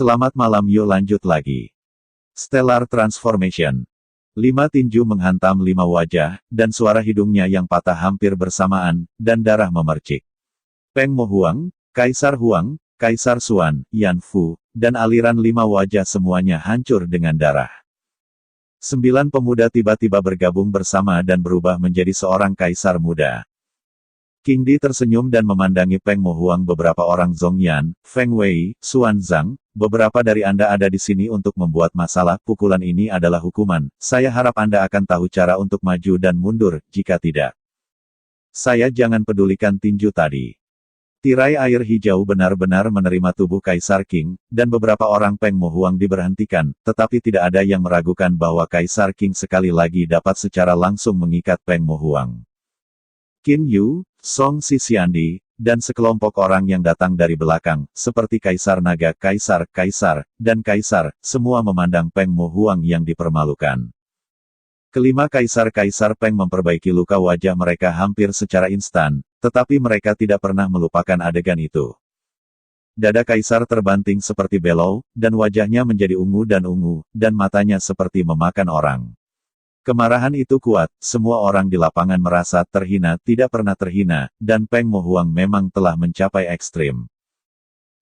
Selamat malam, yuk lanjut lagi. Stellar Transformation. 5 tinju menghantam 5 wajah, dan suara hidungnya yang patah hampir bersamaan, dan darah memercik. Peng Mo Huang, Kaisar Huang, Kaisar Xuan, Yan Fu, dan aliran 5 wajah semuanya hancur dengan darah. 9 pemuda tiba-tiba bergabung bersama dan berubah menjadi seorang kaisar muda. King Di tersenyum dan memandangi Peng Mo Huang. Beberapa orang Zhongyan, Feng Wei, Xuan Zhang, beberapa dari Anda ada di sini untuk membuat masalah. Pukulan ini adalah hukuman. Saya harap Anda akan tahu cara untuk maju dan mundur, jika tidak. Saya jangan pedulikan tinju tadi. Tirai air hijau benar-benar menerima tubuh Kaisar King, dan beberapa orang Peng Mo Huang diberhentikan, tetapi tidak ada yang meragukan bahwa Kaisar King sekali lagi dapat secara langsung mengikat Peng Mo Huang. Qin Yu, Song Xixiandi, dan sekelompok orang yang datang dari belakang, seperti Kaisar Naga, Kaisar, dan Kaisar, semua memandang Peng Mo Huang yang dipermalukan. Kelima Kaisar-Kaisar Peng memperbaiki luka wajah mereka hampir secara instan, tetapi mereka tidak pernah melupakan adegan itu. Dada Kaisar terbanting seperti belau, dan wajahnya menjadi ungu, dan matanya seperti memakan orang. Kemarahan itu kuat, semua orang di lapangan merasa terhina, tidak pernah terhina, dan Peng Mo Huang memang telah mencapai ekstrim.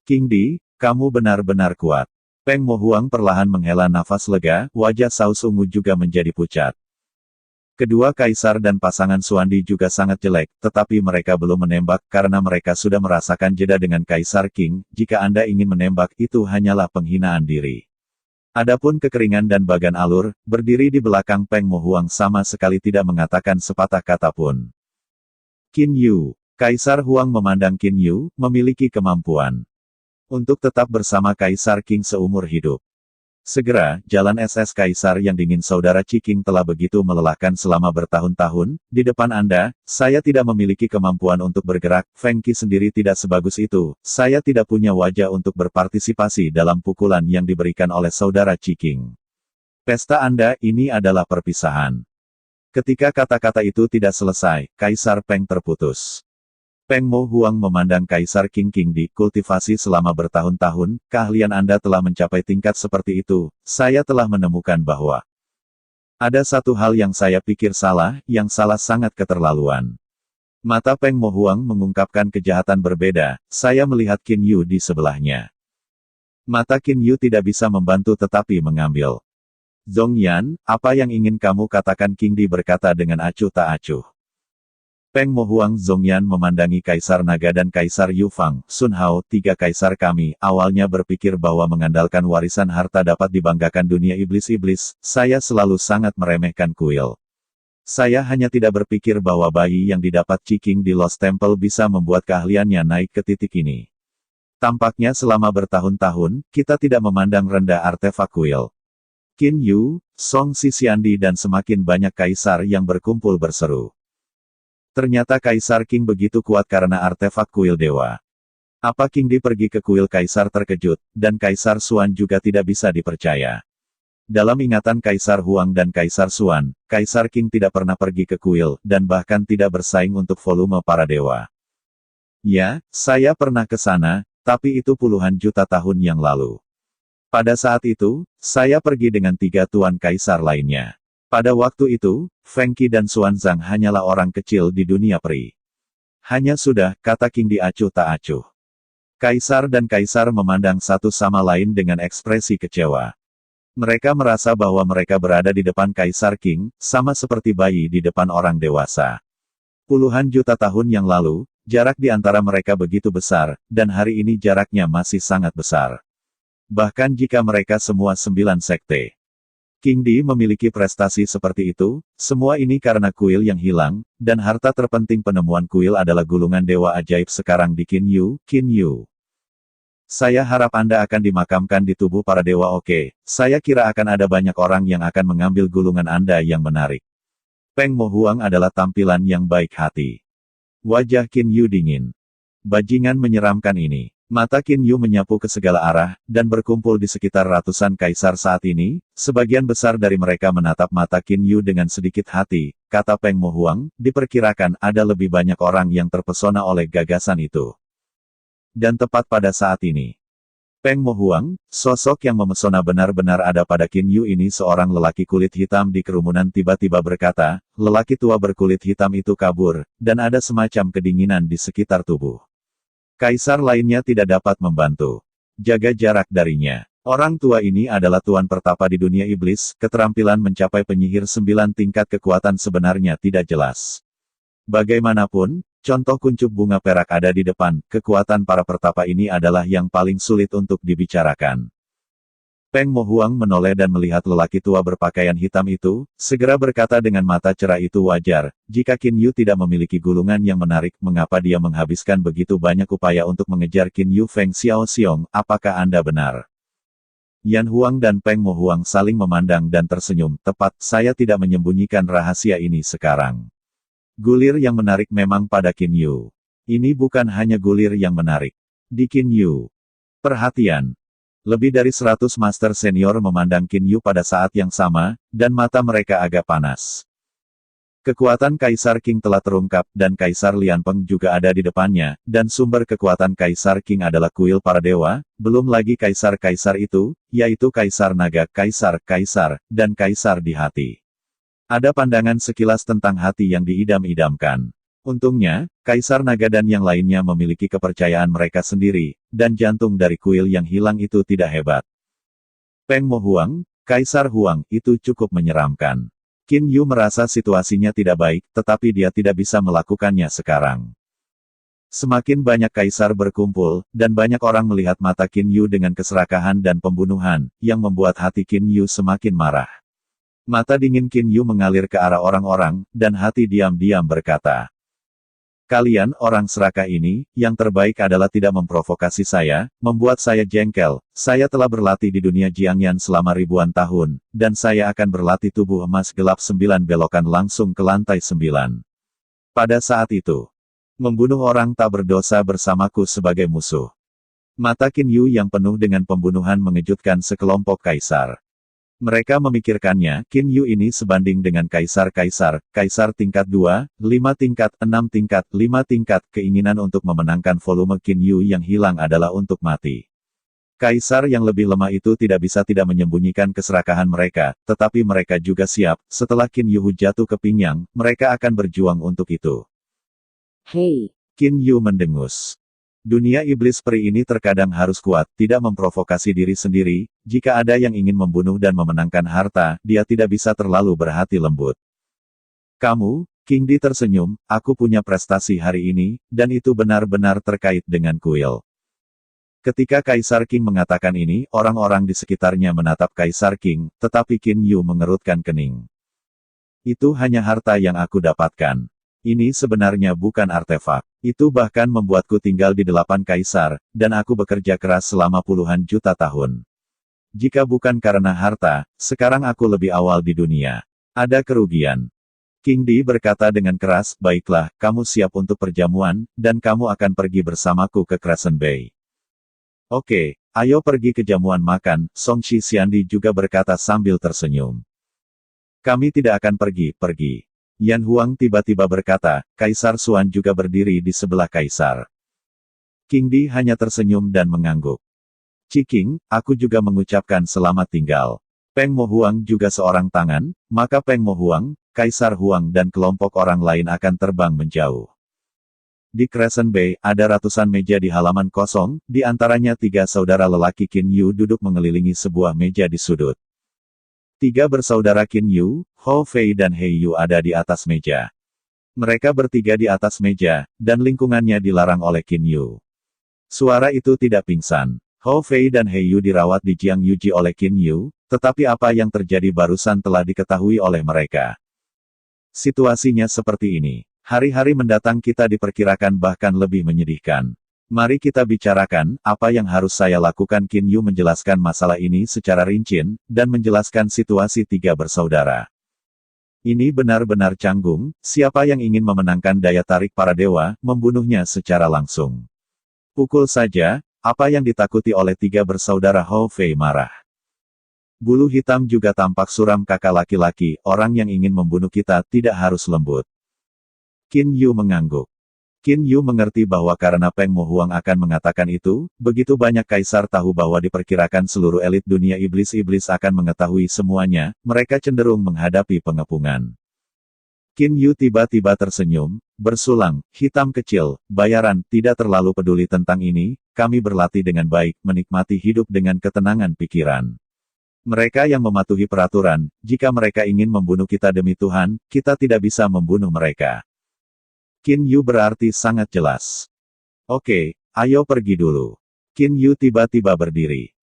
King Di, kamu benar-benar kuat. Peng Mo Huang perlahan menghela nafas lega, wajah saus ungu juga menjadi pucat. Kedua kaisar dan pasangan Xuandi juga sangat jelek, tetapi mereka belum menembak karena mereka sudah merasakan jeda dengan Kaisar King. Jika Anda ingin menembak, itu hanyalah penghinaan diri. Adapun kekeringan dan bagan alur, berdiri di belakang Peng Mo Huang sama sekali tidak mengatakan sepatah kata pun. Qin Yu. Kaisar Huang memandang Qin Yu, memiliki kemampuan untuk tetap bersama Kaisar King seumur hidup. Segera, jalan SS Kaisar yang dingin saudara Qiking telah begitu melelahkan selama bertahun-tahun. Di depan Anda, saya tidak memiliki kemampuan untuk bergerak, Feng Qi sendiri tidak sebagus itu, saya tidak punya wajah untuk berpartisipasi dalam pukulan yang diberikan oleh saudara Qiking. Pesta Anda, ini adalah perpisahan. Ketika kata-kata itu tidak selesai, Kaisar Peng terputus. Peng Mo Huang memandang Kaisar King Di, kultivasi selama bertahun-tahun, keahlian Anda telah mencapai tingkat seperti itu, saya telah menemukan bahwa ada satu hal yang saya pikir salah, yang salah sangat keterlaluan. Mata Peng Mo Huang mengungkapkan kejahatan berbeda, saya melihat Qin Yu di sebelahnya. Mata Qin Yu tidak bisa membantu tetapi mengambil. Zhongyan, apa yang ingin kamu katakan? King Di berkata dengan acuh tak acuh. Peng Mo Huang. Zhongyan memandangi Kaisar Naga dan Kaisar Yu Fang, Sun Hao, 3 kaisar kami, awalnya berpikir bahwa mengandalkan warisan harta dapat dibanggakan dunia iblis-iblis, saya selalu sangat meremehkan kuil. Saya hanya tidak berpikir bahwa bayi yang didapat Qiking di Lost Temple bisa membuat keahliannya naik ke titik ini. Tampaknya selama bertahun-tahun, kita tidak memandang rendah artefak kuil. Qin Yu, Song Xixiandi dan semakin banyak kaisar yang berkumpul berseru. Ternyata Kaisar King begitu kuat karena artefak kuil dewa. Apa King Di pergi ke kuil Kaisar terkejut, dan Kaisar Xuan juga tidak bisa dipercaya. Dalam ingatan Kaisar Huang dan Kaisar Xuan, Kaisar King tidak pernah pergi ke kuil, dan bahkan tidak bersaing untuk volume para dewa. Ya, saya pernah ke sana, tapi itu puluhan juta tahun yang lalu. Pada saat itu, saya pergi dengan 3 tuan kaisar lainnya. Pada waktu itu, Feng Qi dan Xuan Zhang hanyalah orang kecil di dunia peri. Hanya sudah, kata King Di acuh tak acuh. Kaisar dan kaisar memandang satu sama lain dengan ekspresi kecewa. Mereka merasa bahwa mereka berada di depan Kaisar King, sama seperti bayi di depan orang dewasa. Puluhan juta tahun yang lalu, jarak di antara mereka begitu besar, dan hari ini jaraknya masih sangat besar. Bahkan jika mereka semua 9 sekte. King Di memiliki prestasi seperti itu, semua ini karena kuil yang hilang, dan harta terpenting penemuan kuil adalah gulungan dewa ajaib sekarang di Qin Yu. Saya harap Anda akan dimakamkan di tubuh para dewa. Oke, saya kira akan ada banyak orang yang akan mengambil gulungan Anda yang menarik. Peng Mo Huang adalah tampilan yang baik hati. Wajah Qin Yu dingin. Bajingan menyeramkan ini. Mata Qin Yu menyapu ke segala arah, dan berkumpul di sekitar ratusan kaisar saat ini, sebagian besar dari mereka menatap mata Qin Yu dengan sedikit hati, kata Peng Mo Huang, diperkirakan ada lebih banyak orang yang terpesona oleh gagasan itu. Dan tepat pada saat ini, Peng Mo Huang, sosok yang memesona benar-benar ada pada Qin Yu ini. Seorang lelaki kulit hitam di kerumunan tiba-tiba berkata, lelaki tua berkulit hitam itu kabur, dan ada semacam kedinginan di sekitar tubuh. Kaisar lainnya tidak dapat membantu. Jaga jarak darinya. Orang tua ini adalah tuan pertapa di dunia iblis, keterampilan mencapai penyihir 9 tingkat kekuatan sebenarnya tidak jelas. Bagaimanapun, contoh kuncup bunga perak ada di depan, kekuatan para pertapa ini adalah yang paling sulit untuk dibicarakan. Peng Mo Huang menoleh dan melihat lelaki tua berpakaian hitam itu, segera berkata dengan mata cerah, itu wajar, jika Qin Yu tidak memiliki gulungan yang menarik, mengapa dia menghabiskan begitu banyak upaya untuk mengejar Qin Yu? Feng Xiaoxiong, apakah Anda benar? Yan Huang dan Peng Mo Huang saling memandang dan tersenyum, tepat, saya tidak menyembunyikan rahasia ini sekarang. Gulir yang menarik memang pada Qin Yu. Ini bukan hanya gulir yang menarik. Di Qin Yu. Perhatian. Lebih dari 100 master senior memandang Qin Yu pada saat yang sama, dan mata mereka agak panas. Kekuatan Kaisar Qing telah terungkap, dan Kaisar Lianpeng juga ada di depannya, dan sumber kekuatan Kaisar Qing adalah kuil para dewa, belum lagi kaisar-kaisar itu, yaitu Kaisar Naga, Kaisar, dan Kaisar di hati. Ada pandangan sekilas tentang hati yang diidam-idamkan. Untungnya, Kaisar Naga dan yang lainnya memiliki kepercayaan mereka sendiri, dan jantung dari kuil yang hilang itu tidak hebat. Peng Mo Huang, Kaisar Huang, itu cukup menyeramkan. Qin Yu merasa situasinya tidak baik, tetapi dia tidak bisa melakukannya sekarang. Semakin banyak kaisar berkumpul, dan banyak orang melihat mata Qin Yu dengan keserakahan dan pembunuhan, yang membuat hati Qin Yu semakin marah. Mata dingin Qin Yu mengalir ke arah orang-orang, dan hati diam-diam berkata, kalian orang serakah ini, yang terbaik adalah tidak memprovokasi saya, membuat saya jengkel. Saya telah berlatih di dunia Jiangyan selama ribuan tahun, dan saya akan berlatih tubuh emas gelap 9 belokan langsung ke lantai 9. Pada saat itu, membunuh orang tak berdosa bersamaku sebagai musuh. Mata Qin Yu yang penuh dengan pembunuhan mengejutkan sekelompok kaisar. Mereka memikirkannya, Qin Yu ini sebanding dengan kaisar-kaisar, kaisar tingkat 2, 5 tingkat, 6 tingkat, 5 tingkat, keinginan untuk memenangkan volume Qin Yu yang hilang adalah untuk mati. Kaisar yang lebih lemah itu tidak bisa tidak menyembunyikan keserakahan mereka, tetapi mereka juga siap, setelah Qin Yu jatuh ke pinggang, mereka akan berjuang untuk itu. Hei, Qin Yu mendengus. Dunia iblis peri ini terkadang harus kuat, tidak memprovokasi diri sendiri. Jika ada yang ingin membunuh dan memenangkan harta, dia tidak bisa terlalu berhati lembut. Kamu, King Di tersenyum, aku punya prestasi hari ini, dan itu benar-benar terkait dengan kuil. Ketika Kaisar Qing mengatakan ini, orang-orang di sekitarnya menatap Kaisar Qing, tetapi Qin Yu mengerutkan kening. Itu hanya harta yang aku dapatkan. Ini sebenarnya bukan artefak. Itu bahkan membuatku tinggal di 8 kaisar, dan aku bekerja keras selama puluhan juta tahun. Jika bukan karena harta, sekarang aku lebih awal di dunia. Ada kerugian. King Di berkata dengan keras, baiklah, kamu siap untuk perjamuan, dan kamu akan pergi bersamaku ke Crescent Bay. Oke, ayo pergi ke jamuan makan, Song Shi Xiandi juga berkata sambil tersenyum. Kami tidak akan pergi. Yan Huang tiba-tiba berkata, Kaisar Xuan juga berdiri di sebelah Kaisar. King Di hanya tersenyum dan mengangguk. Ciking, aku juga mengucapkan selamat tinggal. Peng Mo Huang juga seorang tangan, maka Peng Mo Huang, Kaisar Huang dan kelompok orang lain akan terbang menjauh. Di Crescent Bay, ada ratusan meja di halaman kosong, di antaranya 3 saudara lelaki Qin Yu duduk mengelilingi sebuah meja di sudut. 3 bersaudara Qin Yu, Hou Fei dan He Yu ada di atas meja. Mereka bertiga di atas meja, dan lingkungannya dilarang oleh Qin Yu. Suara itu tidak pingsan. Hou Fei dan He Yu dirawat di Jiang Yuji oleh Qin Yu, tetapi apa yang terjadi barusan telah diketahui oleh mereka. Situasinya seperti ini. Hari-hari mendatang kita diperkirakan bahkan lebih menyedihkan. Mari kita bicarakan, apa yang harus saya lakukan. Qin Yu menjelaskan masalah ini secara rinci, dan menjelaskan situasi 3 bersaudara. Ini benar-benar canggung, siapa yang ingin memenangkan daya tarik para dewa, membunuhnya secara langsung. Pukul saja, apa yang ditakuti oleh 3 bersaudara. Hou Fei marah. Bulu hitam juga tampak suram. Kakak laki-laki, orang yang ingin membunuh kita tidak harus lembut. Qin Yu mengangguk. Qin Yu mengerti bahwa karena Peng Mo Huang akan mengatakan itu, begitu banyak kaisar tahu bahwa diperkirakan seluruh elit dunia iblis-iblis akan mengetahui semuanya, mereka cenderung menghadapi pengepungan. Qin Yu tiba-tiba tersenyum, bersulang, hitam kecil, bayaran, tidak terlalu peduli tentang ini, kami berlatih dengan baik, menikmati hidup dengan ketenangan pikiran. Mereka yang mematuhi peraturan, jika mereka ingin membunuh kita demi Tuhan, kita tidak bisa membunuh mereka. Qin Yu berarti sangat jelas. Oke, ayo pergi dulu. Qin Yu tiba-tiba berdiri.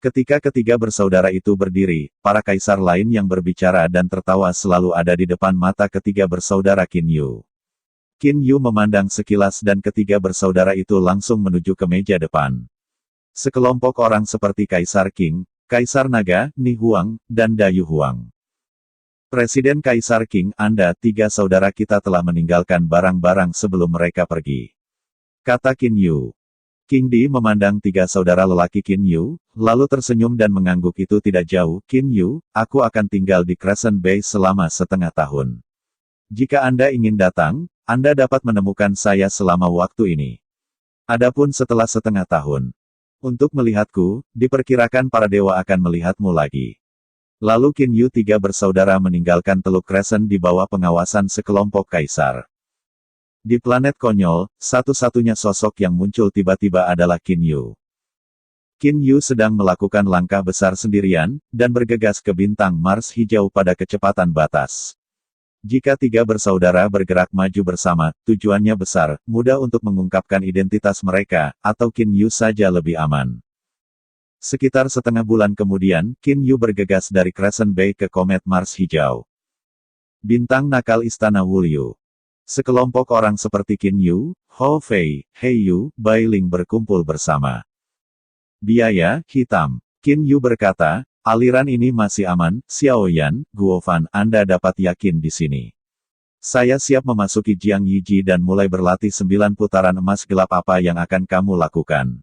Ketika ketiga bersaudara itu berdiri, para kaisar lain yang berbicara dan tertawa selalu ada di depan mata ketiga bersaudara Qin Yu. Qin Yu memandang sekilas dan ketiga bersaudara itu langsung menuju ke meja depan. Sekelompok orang seperti Kaisar Qing, Kaisar Naga, Ni Huang, dan Dayu Huang. Presiden Kaisar Qing, Anda tiga saudara kita telah meninggalkan barang-barang sebelum mereka pergi. Kata Qin Yu. Qing Di memandang tiga saudara lelaki Qin Yu, lalu tersenyum dan mengangguk itu tidak jauh. Qin Yu, aku akan tinggal di Crescent Bay selama setengah tahun. Jika Anda ingin datang, Anda dapat menemukan saya selama waktu ini. Adapun setelah setengah tahun. Untuk melihatku, diperkirakan para dewa akan melihatmu lagi. Lalu Qin Yu tiga bersaudara meninggalkan Teluk Crescent di bawah pengawasan sekelompok kaisar. Di planet konyol, satu-satunya sosok yang muncul tiba-tiba adalah Qin Yu. Qin Yu sedang melakukan langkah besar sendirian, dan bergegas ke bintang Mars hijau pada kecepatan batas. Jika tiga bersaudara bergerak maju bersama, tujuannya besar, mudah untuk mengungkapkan identitas mereka, atau Qin Yu saja lebih aman. Sekitar setengah bulan kemudian, Qin Yu bergegas dari Crescent Bay ke komet Mars hijau. Bintang nakal Istana Wulyu. Sekelompok orang seperti Qin Yu, Hou Fei, He Yu, Bai Ling berkumpul bersama. Biaya, hitam. Qin Yu berkata, aliran ini masih aman, Xiao Yan, Guo Fan, Anda dapat yakin di sini. Saya siap memasuki Jiang Yiji dan mulai berlatih 9 putaran emas gelap apa yang akan kamu lakukan.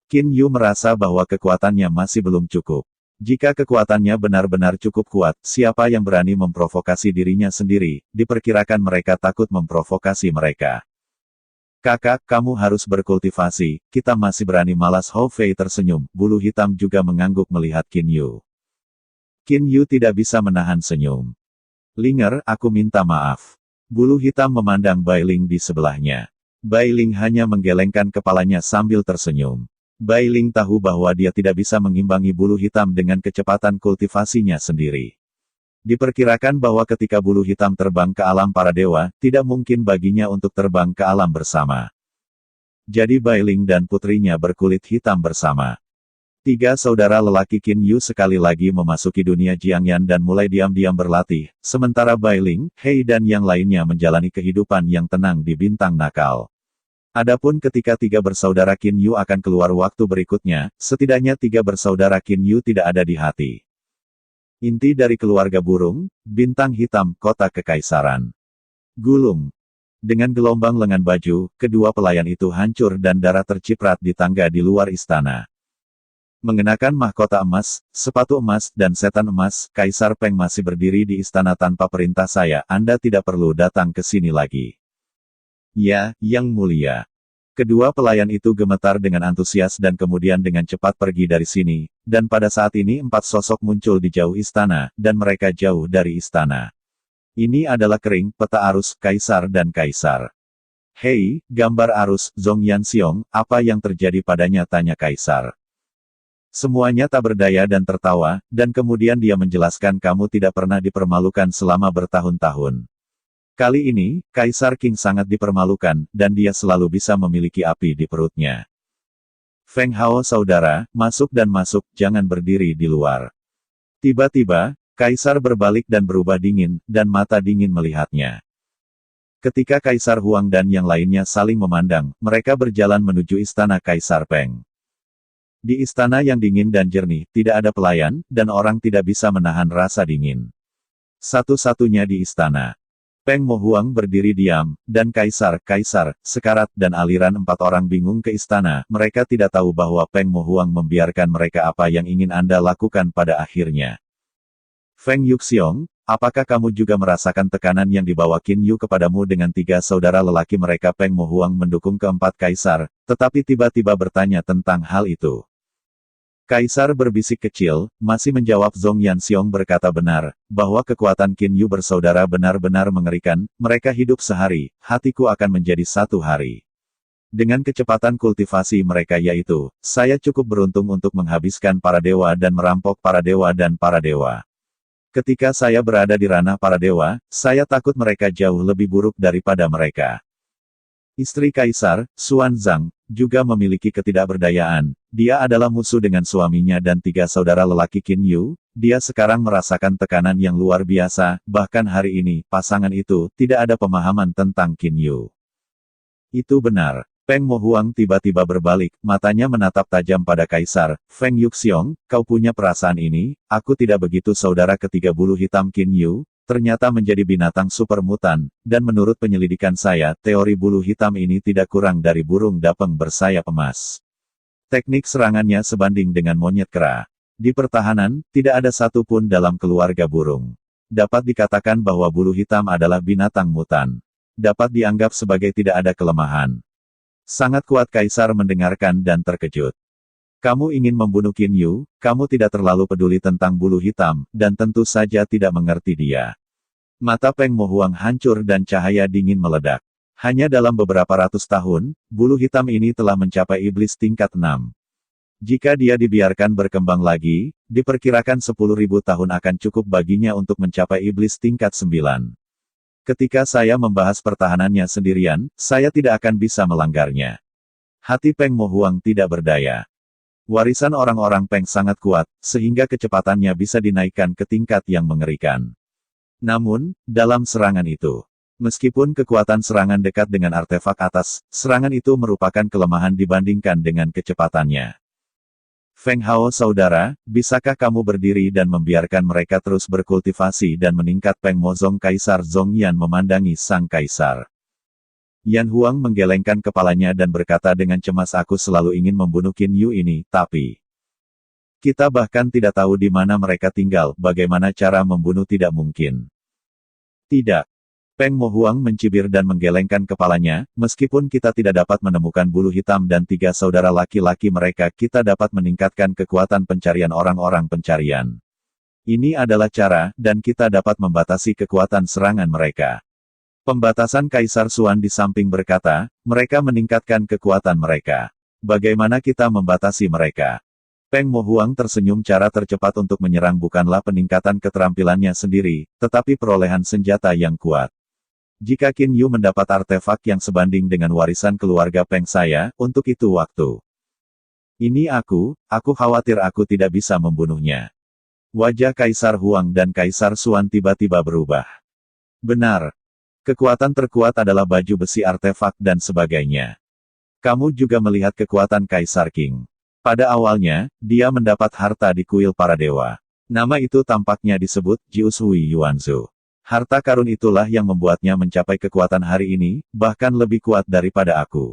Qin Yu merasa bahwa kekuatannya masih belum cukup. Jika kekuatannya benar-benar cukup kuat, siapa yang berani memprovokasi dirinya sendiri, diperkirakan mereka takut memprovokasi mereka. Kakak, kamu harus berkultivasi, kita masih berani malas. Hou Fei tersenyum, bulu hitam juga mengangguk melihat Qin Yu. Qin Yu tidak bisa menahan senyum. Linger, aku minta maaf. Bulu hitam memandang Bai Ling di sebelahnya. Bai Ling hanya menggelengkan kepalanya sambil tersenyum. Bai Ling tahu bahwa dia tidak bisa mengimbangi bulu hitam dengan kecepatan kultivasinya sendiri. Diperkirakan bahwa ketika bulu hitam terbang ke alam para dewa, tidak mungkin baginya untuk terbang ke alam bersama. Jadi Bai Ling dan putrinya berkulit hitam bersama. Tiga saudara lelaki Qin Yu sekali lagi memasuki dunia Jiangyan dan mulai diam-diam berlatih, sementara Bai Ling, Hei dan yang lainnya menjalani kehidupan yang tenang di bintang nakal. Adapun ketika tiga bersaudara Qin Yu akan keluar waktu berikutnya, setidaknya tiga bersaudara Qin Yu tidak ada di hati. Inti dari keluarga burung, bintang hitam, kota kekaisaran. Gulung. Dengan gelombang lengan baju, kedua pelayan itu hancur dan darah terciprat di tangga di luar istana. Mengenakan mahkota emas, sepatu emas, dan setan emas, Kaisar Peng masih berdiri di istana tanpa perintah saya. Anda tidak perlu datang ke sini lagi. Ya, Yang Mulia. Kedua pelayan itu gemetar dengan antusias dan kemudian dengan cepat pergi dari sini, dan pada saat ini 4 sosok muncul di jauh istana, dan mereka jauh dari istana. Ini adalah kering, peta arus, Kaisar dan Kaisar. Hei, gambar arus, Zhong Yanxiong, apa yang terjadi padanya, tanya Kaisar. Semuanya tak berdaya dan tertawa, dan kemudian dia menjelaskan kamu tidak pernah dipermalukan selama bertahun-tahun. Kali ini, Kaisar Qing sangat dipermalukan, dan dia selalu bisa memiliki api di perutnya. Feng Hao saudara, masuk dan masuk, jangan berdiri di luar. Tiba-tiba, Kaisar berbalik dan berubah dingin, dan mata dingin melihatnya. Ketika Kaisar Huang dan yang lainnya saling memandang, mereka berjalan menuju istana Kaisar Peng. Di istana yang dingin dan jernih, tidak ada pelayan, dan orang tidak bisa menahan rasa dingin. Satu-satunya di istana. Peng Mo Huang berdiri diam, dan Kaisar, Sekarat, dan aliran 4 orang bingung ke istana. Mereka tidak tahu bahwa Peng Mo Huang membiarkan mereka apa yang ingin Anda lakukan pada akhirnya. Feng Yuxiong, apakah kamu juga merasakan tekanan yang dibawa Qin Yu kepadamu dengan tiga saudara lelaki mereka? Peng Mo Huang mendukung keempat kaisar, tetapi tiba-tiba bertanya tentang hal itu. Kaisar berbisik kecil, masih menjawab. Zhong Yanxiong berkata benar, bahwa kekuatan Qin Yu bersaudara benar-benar mengerikan, mereka hidup sehari, hatiku akan menjadi satu hari. Dengan kecepatan kultivasi mereka yaitu, saya cukup beruntung untuk menghabiskan para dewa dan merampok para dewa dan para dewa. Ketika saya berada di ranah para dewa, saya takut mereka jauh lebih buruk daripada mereka. Istri Kaisar, Xuan Zhang, juga memiliki ketidakberdayaan. Dia adalah musuh dengan suaminya dan tiga saudara lelaki Qin Yu. Dia sekarang merasakan tekanan yang luar biasa, bahkan hari ini, pasangan itu, tidak ada pemahaman tentang Qin Yu. Itu benar. Peng Mo Huang tiba-tiba berbalik, matanya menatap tajam pada Kaisar. Feng Yuxiong, kau punya perasaan ini? Aku tidak begitu. Saudara ketiga bulu hitam Qin Yu, ternyata menjadi binatang super mutan, dan menurut penyelidikan saya, teori bulu hitam ini tidak kurang dari burung dapeng bersayap emas. Teknik serangannya sebanding dengan monyet kera. Di pertahanan, tidak ada satu pun dalam keluarga burung. Dapat dikatakan bahwa bulu hitam adalah binatang mutan. Dapat dianggap sebagai tidak ada kelemahan. Sangat kuat. Kaisar mendengarkan dan terkejut. Kamu ingin membunuh Qin Yu, kamu tidak terlalu peduli tentang bulu hitam, dan tentu saja tidak mengerti dia. Mata Peng Mo Huang hancur dan cahaya dingin meledak. Hanya dalam beberapa ratus tahun, bulu hitam ini telah mencapai iblis tingkat 6. Jika dia dibiarkan berkembang lagi, diperkirakan 10.000 tahun akan cukup baginya untuk mencapai iblis tingkat 9. Ketika saya membahas pertahanannya sendirian, saya tidak akan bisa melanggarnya. Hati Peng Mo Huang tidak berdaya. Warisan orang-orang Peng sangat kuat, sehingga kecepatannya bisa dinaikkan ke tingkat yang mengerikan. Namun, dalam serangan itu, meskipun kekuatan serangan dekat dengan artefak atas, serangan itu merupakan kelemahan dibandingkan dengan kecepatannya. Feng Hao saudara, bisakah kamu berdiri dan membiarkan mereka terus berkultivasi dan meningkat? Peng Mo Zong Kaisar Zhong Yan memandangi sang kaisar. Yan Huang menggelengkan kepalanya dan berkata dengan cemas, aku selalu ingin membunuh Qin Yu ini, tapi kita bahkan tidak tahu di mana mereka tinggal, bagaimana cara membunuh tidak mungkin. Tidak. Peng Mo Huang mencibir dan menggelengkan kepalanya, meskipun kita tidak dapat menemukan bulu hitam dan tiga saudara laki-laki mereka, kita dapat meningkatkan kekuatan pencarian orang-orang pencarian. Ini adalah cara, dan kita dapat membatasi kekuatan serangan mereka. Pembatasan. Kaisar Xuan di samping berkata, mereka meningkatkan kekuatan mereka. Bagaimana kita membatasi mereka? Peng Mo Huang tersenyum. Cara tercepat untuk menyerang bukanlah peningkatan keterampilannya sendiri, tetapi perolehan senjata yang kuat. Jika Qin Yu mendapat artefak yang sebanding dengan warisan keluarga Peng saya, untuk itu waktu. Ini aku khawatir aku tidak bisa membunuhnya. Wajah Kaisar Huang dan Kaisar Xuan tiba-tiba berubah. Benar. Kekuatan terkuat adalah baju besi artefak dan sebagainya. Kamu juga melihat kekuatan Kaisar Qing. Pada awalnya, dia mendapat harta di kuil para dewa. Nama itu tampaknya disebut Jius Hui Yuanzu. Harta karun itulah yang membuatnya mencapai kekuatan hari ini, bahkan lebih kuat daripada aku.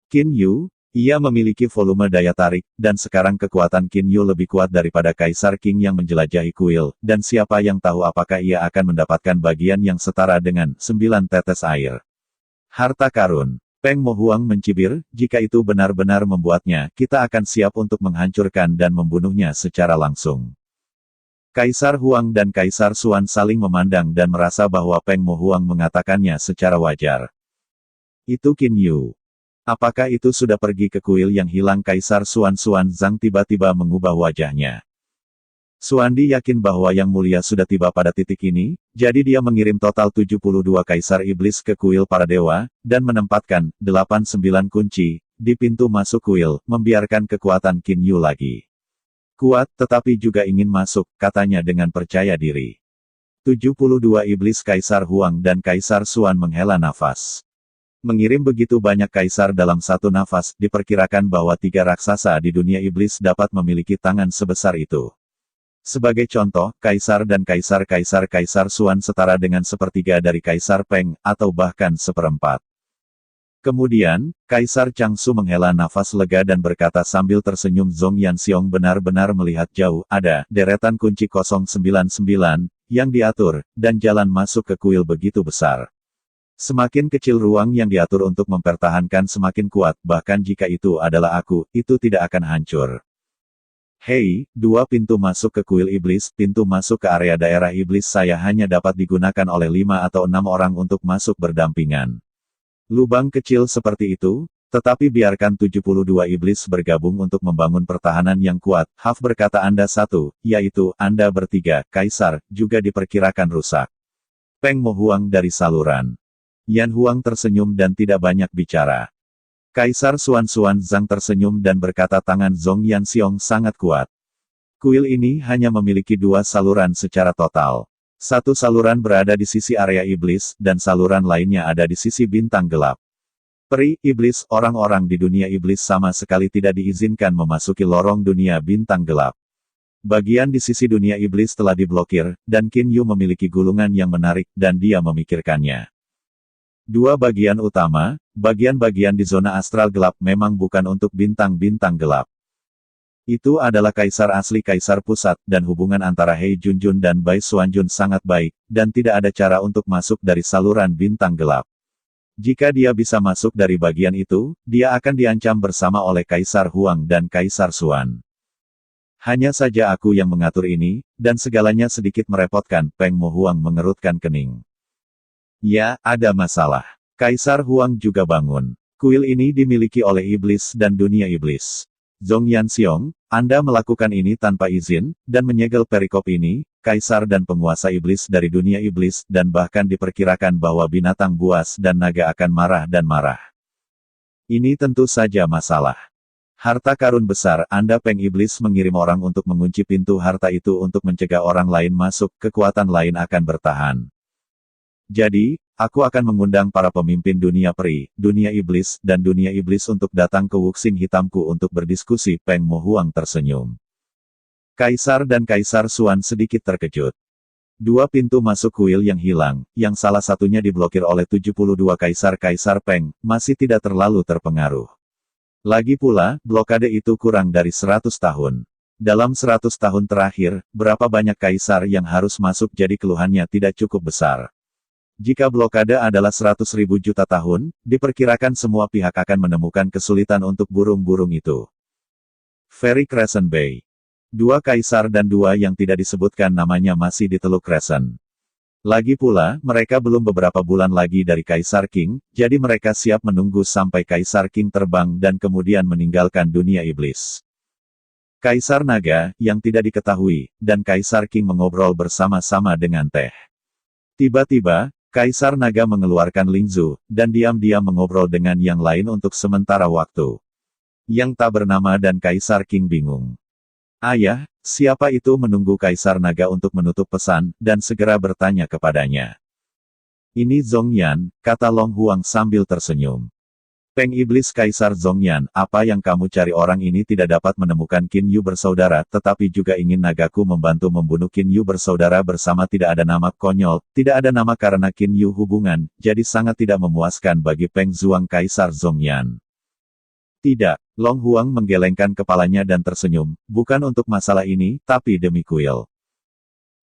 Qin Yu, ia memiliki volume daya tarik, dan sekarang kekuatan Qin Yu lebih kuat daripada Kaisar Qing yang menjelajahi kuil, dan siapa yang tahu apakah ia akan mendapatkan bagian yang setara dengan 9 tetes air. Harta karun. Peng Mo Huang mencibir, jika itu benar-benar membuatnya, kita akan siap untuk menghancurkan dan membunuhnya secara langsung. Kaisar Huang dan Kaisar Xuan saling memandang dan merasa bahwa Peng Mo Huang mengatakannya secara wajar. Itu Qin Yu. Apakah itu sudah pergi ke kuil yang hilang? Kaisar Xuan Zhang tiba-tiba mengubah wajahnya. Xuandi yakin bahwa Yang Mulia sudah tiba pada titik ini, jadi dia mengirim total 72 Kaisar Iblis ke kuil para dewa, dan menempatkan 89 kunci di pintu masuk kuil, membiarkan kekuatan Qin Yu lagi. Kuat, tetapi juga ingin masuk, katanya dengan percaya diri. 72 iblis Kaisar Huang dan Kaisar Xuan menghela nafas. Mengirim begitu banyak kaisar dalam satu nafas, diperkirakan bahwa 3 raksasa di dunia iblis dapat memiliki tangan sebesar itu. Sebagai contoh, Kaisar dan Kaisar Xuan setara dengan sepertiga dari Kaisar Peng, atau bahkan seperempat. Kemudian, Kaisar Changsu menghela nafas lega dan berkata sambil tersenyum, Zhong Yanxiong benar-benar melihat jauh, ada deretan kunci 099, yang diatur, dan jalan masuk ke kuil begitu besar. Semakin kecil ruang yang diatur untuk mempertahankan semakin kuat, bahkan jika itu adalah aku, itu tidak akan hancur. Hei, 2 pintu masuk ke kuil iblis, pintu masuk ke area daerah iblis saya hanya dapat digunakan oleh 5 atau 6 orang untuk masuk berdampingan. Lubang kecil seperti itu, tetapi biarkan 72 iblis bergabung untuk membangun pertahanan yang kuat. Haf berkata Anda satu, yaitu, Anda bertiga, Kaisar, juga diperkirakan rusak. Peng Mo Huang dari saluran. Yan Huang tersenyum dan tidak banyak bicara. Kaisar Xuan Zhang tersenyum dan berkata tangan Zhong Yanxiong sangat kuat. Kuil ini hanya memiliki 2 saluran secara total. Satu saluran berada di sisi area iblis, dan saluran lainnya ada di sisi bintang gelap. Peri, iblis, orang-orang di dunia iblis sama sekali tidak diizinkan memasuki lorong dunia bintang gelap. Bagian di sisi dunia iblis telah diblokir, dan Qin Yu memiliki gulungan yang menarik, dan dia memikirkannya. 2 bagian utama, bagian-bagian di zona astral gelap memang bukan untuk bintang-bintang gelap. Itu adalah kaisar asli kaisar pusat, dan hubungan antara He Junjun dan Bai Xuanjun sangat baik, dan tidak ada cara untuk masuk dari saluran bintang gelap. Jika dia bisa masuk dari bagian itu, dia akan diancam bersama oleh Kaisar Huang dan Kaisar Xuan. Hanya saja aku yang mengatur ini, dan segalanya sedikit merepotkan, Peng Mo Huang mengerutkan kening. Ya, ada masalah. Kaisar Huang juga bangun. Kuil ini dimiliki oleh iblis dan dunia iblis. Zhong Yanxiong, Anda melakukan ini tanpa izin, dan menyegel perikop ini, Kaisar dan penguasa iblis dari dunia iblis, dan bahkan diperkirakan bahwa binatang buas dan naga akan marah dan marah. Ini tentu saja masalah. Harta karun besar, Anda Peng Iblis mengirim orang untuk mengunci pintu harta itu untuk mencegah orang lain masuk, kekuatan lain akan bertahan. Jadi, aku akan mengundang para pemimpin dunia peri, dunia iblis, dan dunia iblis untuk datang ke Wuxing hitamku untuk berdiskusi, Peng Mo Huang tersenyum. Kaisar dan Kaisar Xuan sedikit terkejut. 2 pintu masuk kuil yang hilang, yang salah satunya diblokir oleh 72 Kaisar-Kaisar Peng, masih tidak terlalu terpengaruh. Lagi pula, blokade itu kurang dari 100 tahun. Dalam 100 tahun terakhir, berapa banyak kaisar yang harus masuk jadi keluhannya tidak cukup besar. Jika blokade adalah 100.000 juta tahun, diperkirakan semua pihak akan menemukan kesulitan untuk burung-burung itu. Fairy Crescent Bay. 2 kaisar dan 2 yang tidak disebutkan namanya masih di Teluk Crescent. Lagi pula, mereka belum beberapa bulan lagi dari Kaisar King, jadi mereka siap menunggu sampai Kaisar King terbang dan kemudian meninggalkan dunia iblis. Kaisar Naga, yang tidak diketahui, dan Kaisar King mengobrol bersama-sama dengan Teh. Tiba-tiba, Kaisar Naga mengeluarkan Lingzu, dan diam-diam mengobrol dengan yang lain untuk sementara waktu. Yang tak bernama dan Kaisar King bingung. Ayah, siapa itu menunggu Kaisar Naga untuk menutup pesan, dan segera bertanya kepadanya. Ini Zhongyan, kata Long Huang sambil tersenyum. Peng Iblis Kaisar Zhongyan, apa yang kamu cari orang ini tidak dapat menemukan Qin Yu bersaudara, tetapi juga ingin nagaku membantu membunuh Qin Yu bersaudara bersama tidak ada nama konyol, tidak ada nama karena Qin Yu hubungan, jadi sangat tidak memuaskan bagi Peng Zhuang Kaisar Zhongyan. Tidak, Long Huang menggelengkan kepalanya dan tersenyum, bukan untuk masalah ini, tapi demi kuil.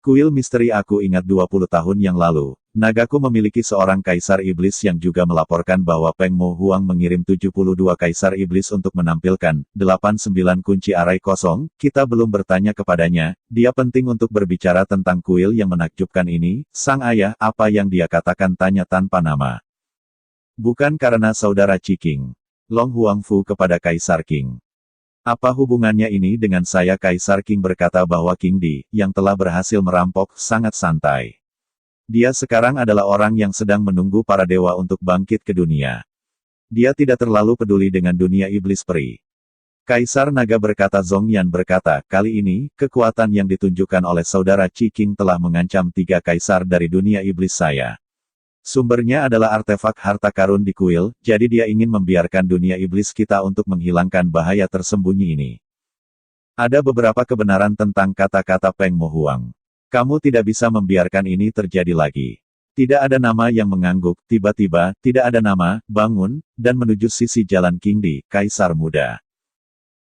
Kuil misteri aku ingat 20 tahun yang lalu, nagaku memiliki seorang kaisar iblis yang juga melaporkan bahwa Peng Mo Huang mengirim 72 kaisar iblis untuk menampilkan 89 kunci arai kosong, kita belum bertanya kepadanya, dia penting untuk berbicara tentang kuil yang menakjubkan ini, sang ayah, apa yang dia katakan tanya tanpa nama. Bukan karena saudara Ciking. Long Huangfu kepada Kaisar King. Apa hubungannya ini dengan saya? Kaisar King berkata bahwa King Di, yang telah berhasil merampok, sangat santai. Dia sekarang adalah orang yang sedang menunggu para dewa untuk bangkit ke dunia. Dia tidak terlalu peduli dengan dunia iblis peri. Kaisar Naga berkata. Zhongyan berkata, kali ini, kekuatan yang ditunjukkan oleh saudara Ciking telah mengancam 3 kaisar dari dunia iblis saya. Sumbernya adalah artefak harta karun di kuil, jadi dia ingin membiarkan dunia iblis kita untuk menghilangkan bahaya tersembunyi ini. Ada beberapa kebenaran tentang kata-kata Peng Mo Huang. Kamu tidak bisa membiarkan ini terjadi lagi. Tidak ada nama yang mengangguk, tiba-tiba, tidak ada nama, bangun, dan menuju sisi jalan King Di, Kaisar Muda.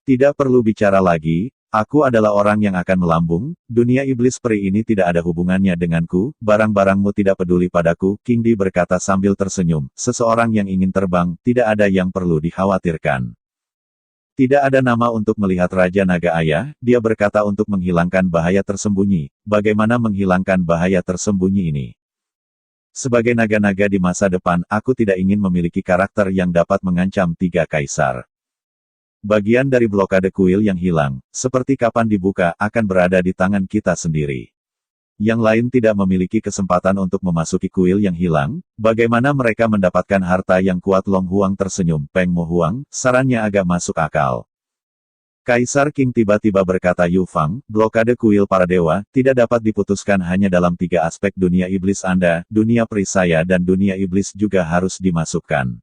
Tidak perlu bicara lagi, Aku adalah orang yang akan melambung, dunia iblis peri ini tidak ada hubungannya denganku, barang-barangmu tidak peduli padaku, King Di berkata sambil tersenyum, seseorang yang ingin terbang, tidak ada yang perlu dikhawatirkan. Tidak ada nama untuk melihat Raja Naga Ayah, dia berkata untuk menghilangkan bahaya tersembunyi. Bagaimana menghilangkan bahaya tersembunyi ini? Sebagai naga-naga di masa depan, aku tidak ingin memiliki karakter yang dapat mengancam tiga kaisar. Bagian dari blokade kuil yang hilang, seperti kapan dibuka, akan berada di tangan kita sendiri. Yang lain tidak memiliki kesempatan untuk memasuki kuil yang hilang, bagaimana mereka mendapatkan harta yang kuat? Long Huang tersenyum, Peng Mo Huang, sarannya agak masuk akal. Kaisar King tiba-tiba berkata, Yu Fang, blokade kuil para dewa, tidak dapat diputuskan hanya dalam tiga aspek dunia iblis Anda, dunia peri saya dan dunia iblis juga harus dimasukkan.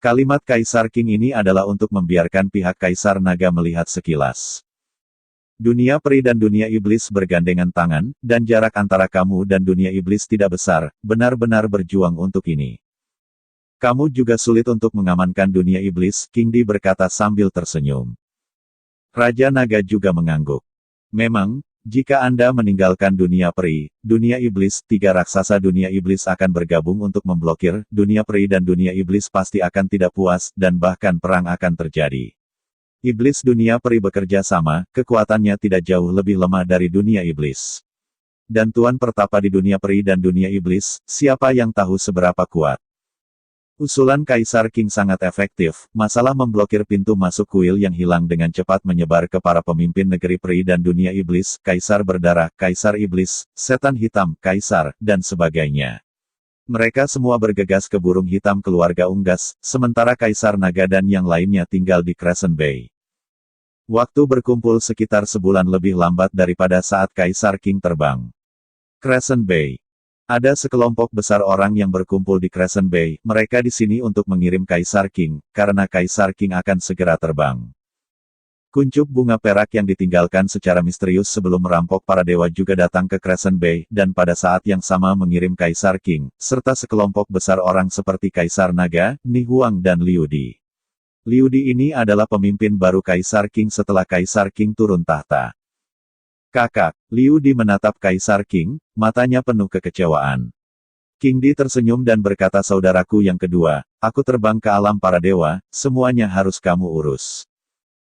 Kalimat Kaisar King ini adalah untuk membiarkan pihak Kaisar Naga melihat sekilas. Dunia peri dan dunia iblis bergandengan tangan, dan jarak antara kamu dan dunia iblis tidak besar, benar-benar berjuang untuk ini. Kamu juga sulit untuk mengamankan dunia iblis, King Di berkata sambil tersenyum. Raja Naga juga mengangguk. Memang, jika Anda meninggalkan dunia peri, dunia iblis, tiga raksasa dunia iblis akan bergabung untuk memblokir, dunia peri dan dunia iblis pasti akan tidak puas, dan bahkan perang akan terjadi. Iblis dunia peri bekerja sama, kekuatannya tidak jauh lebih lemah dari dunia iblis. Dan Tuan Pertapa di dunia peri dan dunia iblis, siapa yang tahu seberapa kuat? Usulan Kaisar King sangat efektif, masalah memblokir pintu masuk kuil yang hilang dengan cepat menyebar ke para pemimpin negeri peri dan dunia iblis, Kaisar berdarah, Kaisar iblis, setan hitam, Kaisar, dan sebagainya. Mereka semua bergegas ke burung hitam keluarga unggas, sementara Kaisar Naga dan yang lainnya tinggal di Crescent Bay. Waktu berkumpul sekitar sebulan lebih lambat daripada saat Kaisar King terbang. Crescent Bay. Ada sekelompok besar orang yang berkumpul di Crescent Bay, mereka di sini untuk mengirim Kaisar King, karena Kaisar King akan segera terbang. Kuncup bunga perak yang ditinggalkan secara misterius sebelum merampok para dewa juga datang ke Crescent Bay, dan pada saat yang sama mengirim Kaisar King, serta sekelompok besar orang seperti Kaisar Naga, Ni Huang dan Liu Di. Liu Di ini adalah pemimpin baru Kaisar King setelah Kaisar King turun tahta. Kakak, Liu Di menatap Kaisar King, matanya penuh kekecewaan. King Di tersenyum dan berkata, saudaraku yang kedua, aku terbang ke alam para dewa, semuanya harus kamu urus.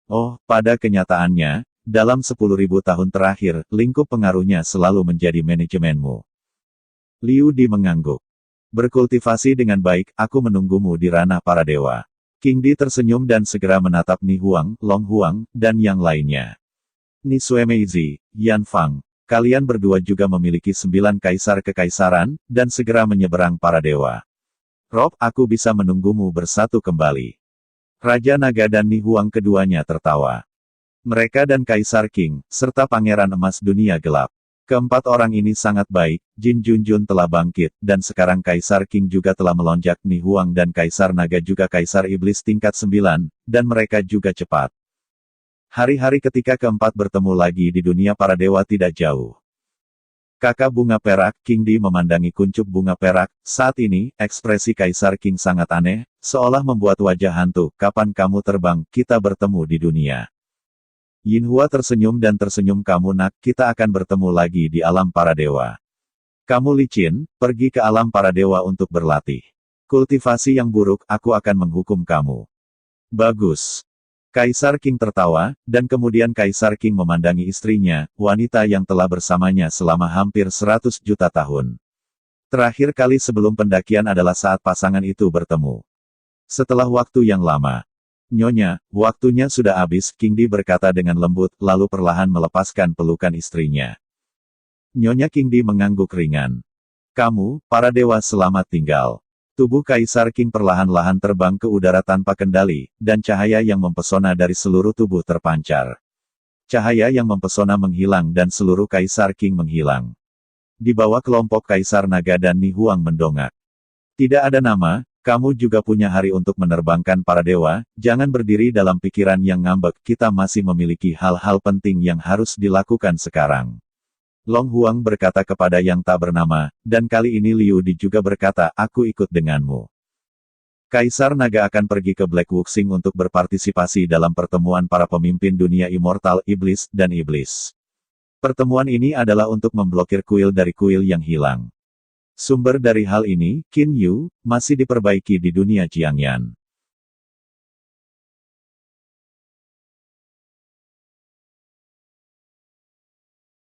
Oh, pada kenyataannya, dalam 10.000 tahun terakhir, lingkup pengaruhnya selalu menjadi manajemenmu. Liu Di mengangguk. Berkultivasi dengan baik, aku menunggumu di ranah para dewa. King Di tersenyum dan segera menatap Ni Huang, Long Huang, dan yang lainnya. Ni Suemeizi, Yan Fang, kalian berdua juga memiliki 9 kaisar kekaisaran, dan segera menyeberang para dewa. Rob, aku bisa menunggumu bersatu kembali. Raja Naga dan Ni Huang keduanya tertawa. Mereka dan Kaisar King, serta Pangeran Emas Dunia Gelap. Keempat orang ini sangat baik, Jin Junjun telah bangkit, dan sekarang Kaisar King juga telah melonjak. Ni Huang dan Kaisar Naga juga Kaisar Iblis tingkat 9, dan mereka juga cepat. Hari-hari ketika keempat bertemu lagi di dunia para dewa tidak jauh. Kakak bunga perak, King Di memandangi kuncup bunga perak, saat ini, ekspresi Kaisar King sangat aneh, seolah membuat wajah hantu, kapan kamu terbang, kita bertemu di dunia. Yin Hua tersenyum dan tersenyum, kamu nak, kita akan bertemu lagi di alam para dewa. Kamu licin, pergi ke alam para dewa untuk berlatih. Kultivasi yang buruk, aku akan menghukum kamu. Bagus. Kaisar King tertawa, dan kemudian Kaisar King memandangi istrinya, wanita yang telah bersamanya selama hampir 100 juta tahun. Terakhir kali sebelum pendakian adalah saat pasangan itu bertemu. Setelah waktu yang lama. Nyonya, waktunya sudah habis, King Di berkata dengan lembut, lalu perlahan melepaskan pelukan istrinya. Nyonya King Di mengangguk ringan. Kamu, para dewa selamat tinggal. Tubuh Kaisar King perlahan-lahan terbang ke udara tanpa kendali, dan cahaya yang mempesona dari seluruh tubuh terpancar. Cahaya yang mempesona menghilang dan seluruh Kaisar King menghilang. Di bawah kelompok Kaisar Naga dan Ni Huang mendongak. Tidak ada nama, kamu juga punya hari untuk menerbangkan para dewa, jangan berdiri dalam pikiran yang ngambek, kita masih memiliki hal-hal penting yang harus dilakukan sekarang. Long Huang berkata kepada yang tak bernama, dan kali ini Liu Di juga berkata, aku ikut denganmu. Kaisar Naga akan pergi ke Black Wuxing untuk berpartisipasi dalam pertemuan para pemimpin dunia immortal iblis dan iblis. Pertemuan ini adalah untuk memblokir kuil dari kuil yang hilang. Sumber dari hal ini, Qin Yu, masih diperbaiki di dunia Jiangyan.